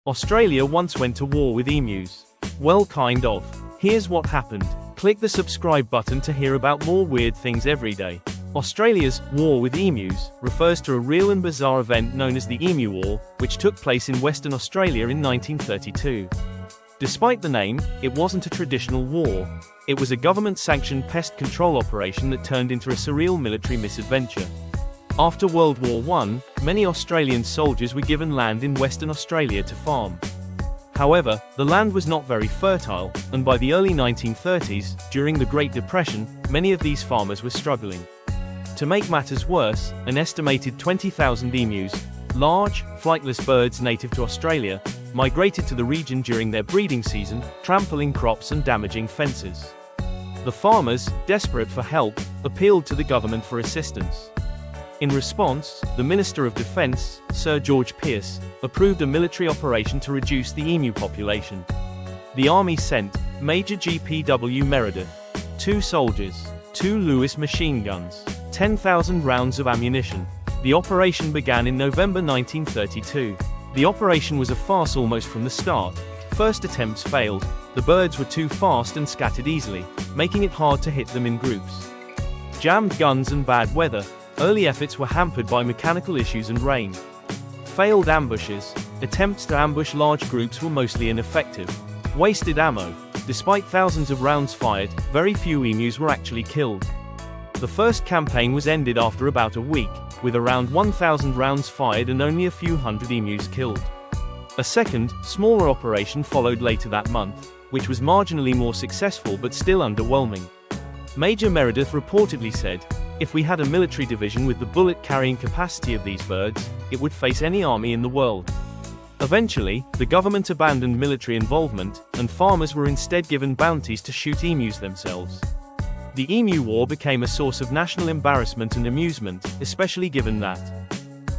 Australia once went to war with emus. Well, kind of. Here's what happened. Click the subscribe button to hear about more weird things every day. Australia's war with emus refers to a real and bizarre event known as the Emu War, which took place in Western Australia in 1932. Despite the name, it wasn't a traditional war. It was a government-sanctioned pest control operation that turned into a surreal military misadventure. After World War I, many Australian soldiers were given land in Western Australia to farm. However, the land was not very fertile, and by the early 1930s, during the Great Depression, many of these farmers were struggling. To make matters worse, an estimated 20,000 emus, large, flightless birds native to Australia, migrated to the region during their breeding season, trampling crops and damaging fences. The farmers, desperate for help, appealed to the government for assistance. In response, the Minister of Defence, Sir George Pearce, approved a military operation to reduce the emu population. The army sent Major G.P.W. Meredith, 2 soldiers, 2 Lewis machine guns, 10,000 rounds of ammunition. The operation began in November 1932. The operation was a farce almost from the start. First attempts failed. The birds were too fast and scattered easily, making it hard to hit them in groups. Jammed guns and bad weather. Early efforts were hampered by mechanical issues and rain. Failed ambushes. Attempts to ambush large groups were mostly ineffective. Wasted ammo. Despite thousands of rounds fired, very few emus were actually killed. The first campaign was ended after about a week, with around 1,000 rounds fired and only a few hundred emus killed. A second, smaller operation followed later that month, which was marginally more successful but still underwhelming. Major Meredith reportedly said, "If we had a military division with the bullet-carrying capacity of these birds, it would face any army in the world." Eventually, the government abandoned military involvement, and farmers were instead given bounties to shoot emus themselves. The Emu War became a source of national embarrassment and amusement, especially given that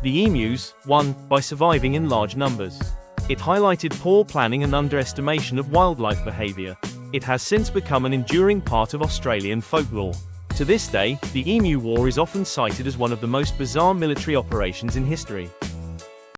the emus won by surviving in large numbers. It highlighted poor planning and underestimation of wildlife behavior. It has since become an enduring part of Australian folklore. To this day, the Emu War is often cited as one of the most bizarre military operations in history.